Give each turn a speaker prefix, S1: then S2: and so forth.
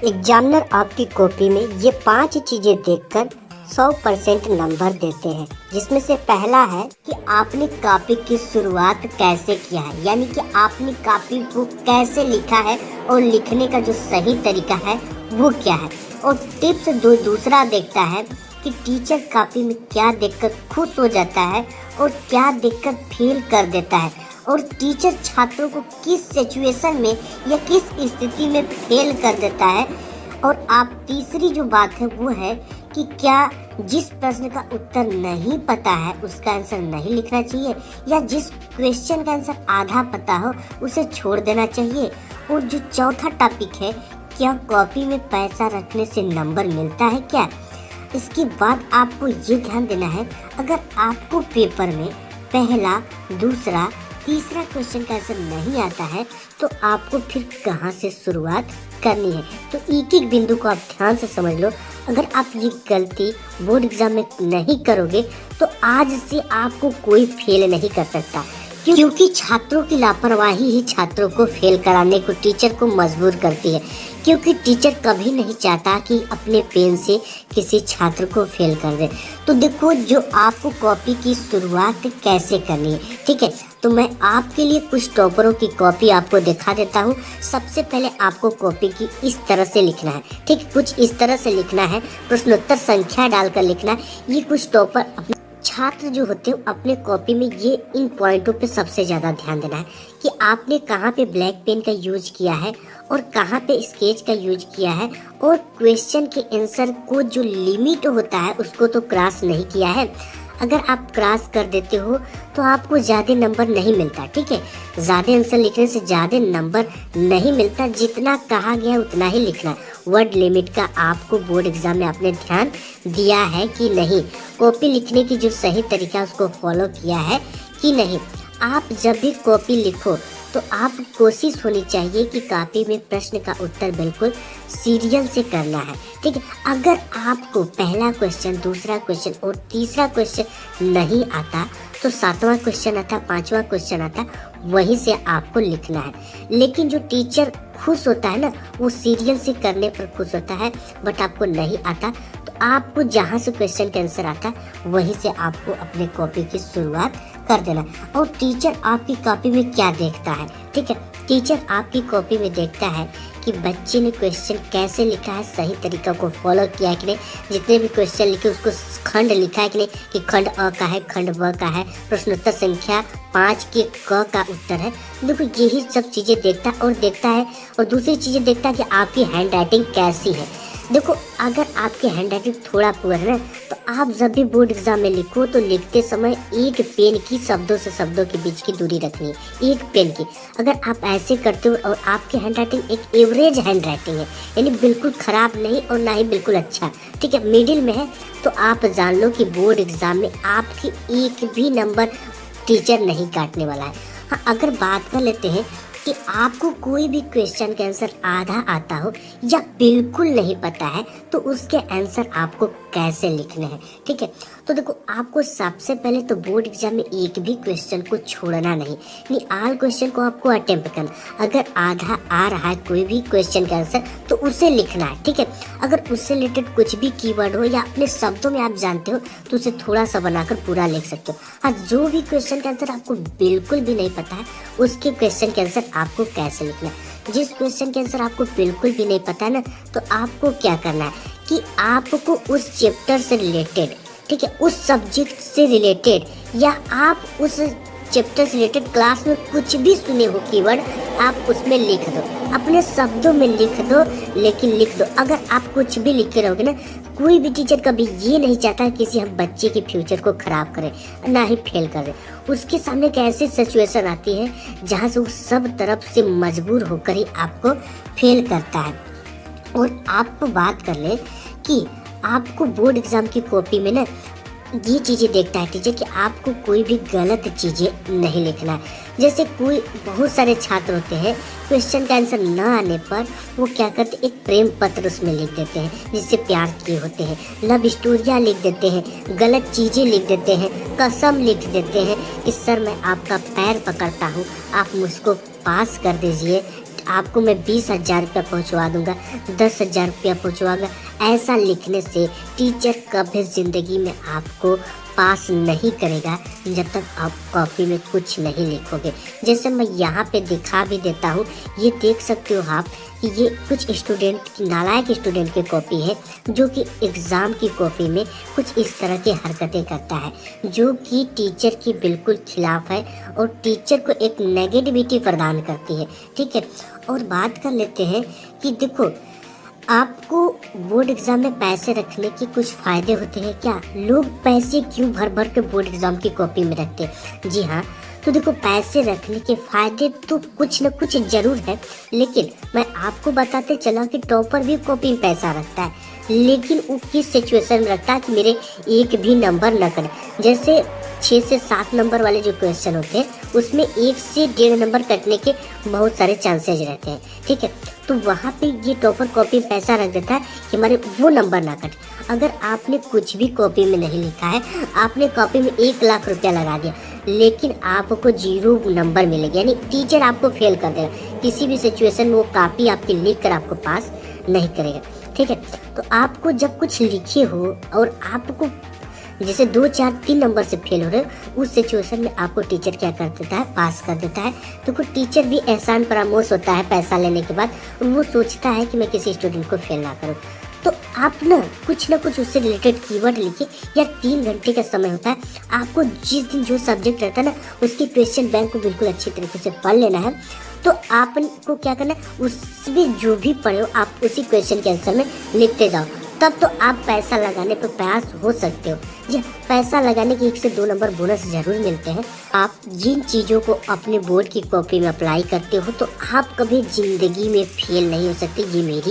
S1: Examiner आपकी copy में ये 5 चीजें देखकर 100% नंबर देते हैं, जिसमें से पहला है कि आपने कॉपी की शुरुआत कैसे किया है, यानी कि आपने कॉपी को कैसे लिखा है और लिखने का जो सही तरीका है वो क्या है। और टिप्स दूसरा देखता है कि टीचर कॉपी में क्या देखकर खुश हो जाता है और क्या देखकर फेल कर देता है, और टीचर छात्रों को किस सिचुएशन में या किस स्थिति में फेल कर देता है। और आप तीसरी जो बात है वो है कि क्या जिस प्रश्न का उत्तर नहीं पता है उसका आंसर नहीं लिखना चाहिए, या जिस क्वेश्चन का आंसर आधा पता हो उसे छोड़ देना चाहिए। और जो चौथा टॉपिक है, क्या कॉपी में पैसा रखने से नंबर मिलता है क्या। इसके बाद आपको ये ध्यान देना है, अगर आपको पेपर में पहला, दूसरा, तीसरा क्वेश्चन का आंसर नहीं आता है तो आपको फिर कहाँ से शुरुआत करनी है। तो एक एक बिंदु को आप ध्यान से समझ लो। अगर आप ये गलती बोर्ड एग्जाम में नहीं करोगे तो आज से आपको कोई फेल नहीं कर सकता, क्योंकि छात्रों की लापरवाही ही छात्रों को फेल कराने को टीचर को मजबूर करती है। क्योंकि टीचर कभी नहीं चाहता कि अपने पेन से किसी छात्र को फेल कर दे। तो देखो, जो आपको कॉपी की शुरुआत कैसे करनी है, ठीक है। तो मैं आपके लिए कुछ टॉपरों की कॉपी आपको दिखा देता हूँ। सबसे पहले आपको कॉपी की इस तरह से लिखना है, ठीक, कुछ इस तरह से लिखना है, प्रश्नोत्तर संख्या डालकर लिखना है। ये कुछ टॉपर अपने छात्र जो होते हैं अपने कॉपी में ये इन पॉइंटों पे सबसे ज़्यादा ध्यान देना है कि आपने कहाँ पे ब्लैक पेन का यूज किया है और कहाँ पे स्केच का यूज किया है, और क्वेश्चन के आंसर को जो लिमिट होता है उसको तो क्रॉस नहीं किया है। अगर आप क्रॉस कर देते हो तो आपको ज़्यादा नंबर नहीं मिलता, ठीक है। ज़्यादा आंसर लिखने से ज़्यादा नंबर नहीं मिलता, जितना कहा गया उतना ही लिखना है। वर्ड लिमिट का आपको बोर्ड एग्जाम में आपने ध्यान दिया है कि नहीं, कॉपी लिखने की जो सही तरीका उसको फॉलो किया है कि नहीं। आप जब भी कॉपी लिखो तो आप कोशिश होनी चाहिए कि कॉपी में प्रश्न का उत्तर बिल्कुल सीरियल से करना है, ठीक है। अगर आपको पहला क्वेश्चन, दूसरा क्वेश्चन और तीसरा क्वेश्चन नहीं आता तो 7वां क्वेश्चन आता, 5वां क्वेश्चन आता, वहीं से आपको लिखना है। लेकिन जो टीचर खुश होता है ना, वो सीरियल से करने पर खुश होता है, बट आपको नहीं आता तो आपको जहाँ से क्वेश्चन का आंसर आता वहीं से आपको अपने कॉपी की शुरुआत कर देना। और टीचर आपकी कॉपी में क्या देखता है, ठीक है। टीचर आपकी कॉपी में देखता है कि बच्चे ने क्वेश्चन कैसे लिखा है, सही तरीका को फॉलो किया है कि नहीं, जितने भी क्वेश्चन लिखे उसको खंड लिखा है कि नहीं, कि खंड अ का है, खंड ब का है, प्रश्नोत्तर संख्या 5 के क का उत्तर है। देखो, यही सब चीज़ें देखता है। और दूसरी चीज़ें देखता है कि आपकी हैंड राइटिंग कैसी है। देखो, अगर आपकी हैंड राइटिंग थोड़ा पुअर है ना, तो आप जब भी बोर्ड एग्जाम में लिखो तो लिखते समय एक पेन की शब्दों से शब्दों के बीच की दूरी रखनी है, एक पेन की। अगर आप ऐसे करते हो और आपकी हैंड राइटिंग एक एवरेज हैंड राइटिंग है, यानी बिल्कुल ख़राब नहीं और ना ही बिल्कुल अच्छा, ठीक है, मिडिल में है, तो आप जान लो कि बोर्ड एग्जाम में आपकी एक भी नंबर टीचर नहीं काटने वाला है। हाँ, अगर बात कर लेते हैं कि आपको कोई भी क्वेश्चन का आंसर आधा आता हो या बिल्कुल नहीं पता है तो उसके आंसर आपको कैसे लिखने हैं, ठीक है। तो देखो, आपको सबसे पहले तो बोर्ड एग्जाम में एक भी क्वेश्चन को छोड़ना नहीं, ऑल क्वेश्चन को आपको अटेम्प्ट करना। अगर आधा आ रहा है कोई भी क्वेश्चन का आंसर तो उसे लिखना है, ठीक है। अगर उससे रिलेटेड कुछ भी कीवर्ड हो या अपने शब्दों में आप जानते हो तो उसे थोड़ा सा बनाकर पूरा लिख सकते हो। हाँ, जो भी क्वेश्चन का आंसर आपको बिल्कुल भी नहीं पता है उसके क्वेश्चन के आंसर आपको कैसे लिखना है। जिस क्वेश्चन के आंसर आपको बिल्कुल भी नहीं पता है ना, तो आपको क्या करना है कि आपको उस चैप्टर से रिलेटेड, ठीक है, उस सब्जेक्ट से रिलेटेड, या आप उस चैप्टर से रिलेटेड क्लास में कुछ भी सुने हो कीवर्ड, आप उसमें लिख दो, अपने शब्दों में लिख दो, लेकिन लिख दो। अगर आप कुछ भी लिखे रहोगे ना, कोई भी टीचर कभी ये नहीं चाहता किसी हम बच्चे के फ्यूचर को खराब करे, ना ही फेल करे। उसके सामने एक ऐसी सिचुएशन आती है जहाँ से वो सब तरफ से मजबूर होकर ही आपको फेल करता है। और आप बात कर ले कि आपको बोर्ड एग्जाम की कॉपी में ना ये चीज़ें देखता है टीचर कि आपको कोई भी गलत चीज़ें नहीं लिखना है। जैसे कोई बहुत सारे छात्र होते हैं, क्वेश्चन का आंसर न आने पर वो क्या करते, एक प्रेम पत्र उसमें लिख देते हैं जिससे प्यार किए होते हैं, लव स्टोरियाँ लिख देते हैं, गलत चीज़ें लिख देते हैं, कसम लिख देते हैं कि सर मैं आपका पैर पकड़ता हूँ, आप मुझको पास कर दीजिए, आपको मैं 20,000 रुपया पहुँचवा दूंगा, 10,000 रुपया पहुँचवाऊंगा, ऐसा लिखने से टीचर कभी ज़िंदगी में आपको पास नहीं करेगा जब तक आप कॉपी में कुछ नहीं लिखोगे। जैसे मैं यहाँ पे दिखा भी देता हूँ, ये देख सकते हो आप कि ये कुछ स्टूडेंट की, नालायक स्टूडेंट की कॉपी है जो कि एग्ज़ाम की कॉपी में कुछ इस तरह की हरकतें करता है जो कि टीचर की बिल्कुल खिलाफ है और टीचर को एक नेगेटिविटी प्रदान करती है। ठीक है, और बात कर लेते हैं कि देखो, आपको बोर्ड एग्ज़ाम में पैसे रखने के कुछ फ़ायदे होते हैं क्या? लोग पैसे क्यों भर भर के बोर्ड एग्ज़ाम की कॉपी में रखते हैं? जी हाँ, तो देखो, पैसे रखने के फ़ायदे तो कुछ न कुछ ज़रूर है, लेकिन मैं आपको बताते चला कि टॉपर भी कॉपी में पैसा रखता है, लेकिन वो किस सिचुएशन में रखता है कि मेरे एक भी नंबर न कटे। जैसे 6 से 7 नंबर वाले जो क्वेश्चन होते हैं उसमें 1 से 1.5 नंबर कटने के बहुत सारे चांसेज रहते हैं। ठीक है, तो वहाँ पे ये टॉपर कॉपी में पैसा रख देता है कि हमारे वो नंबर ना कटे। अगर आपने कुछ भी कॉपी में नहीं लिखा है, आपने कॉपी में 1 लाख रुपया लगा दिया, लेकिन आपको 0 नंबर मिलेगा, यानी टीचर आपको फेल कर देगा। किसी भी सिचुएशन में वो कॉपी आपकी लिख कर आपको पास नहीं करेगा। ठीक है, तो आपको जब कुछ लिखे हो और आपको जैसे 2, 4, 3 नंबर से फेल हो रहे हो, उस सिचुएशन में आपको टीचर क्या कर देता है? पास कर देता है। तो कोई टीचर भी एहसान फरामोश होता है पैसा लेने के बाद, वो सोचता है कि मैं किसी स्टूडेंट को फेल ना करूं। तो आप ना कुछ उससे रिलेटेड कीवर्ड लिखिए, या 3 घंटे का समय होता है, आपको जिस दिन जो सब्जेक्ट रहता है ना, उसकी क्वेश्चन बैंक को बिल्कुल अच्छी तरीके से पढ़ लेना है। तो आपको क्या करना है, उसमें जो भी पढ़े हो आप उसी क्वेश्चन के आंसर में लिखते जाओ, तब तो आप पैसा लगाने पर पास हो सकते हो। जी, पैसा लगाने के 1 से 2 नंबर बोनस जरूर मिलते हैं। आप जिन चीज़ों को अपने बोर्ड की कॉपी में अप्लाई करते हो तो आप कभी ज़िंदगी में फेल नहीं हो सकते। ये मेरी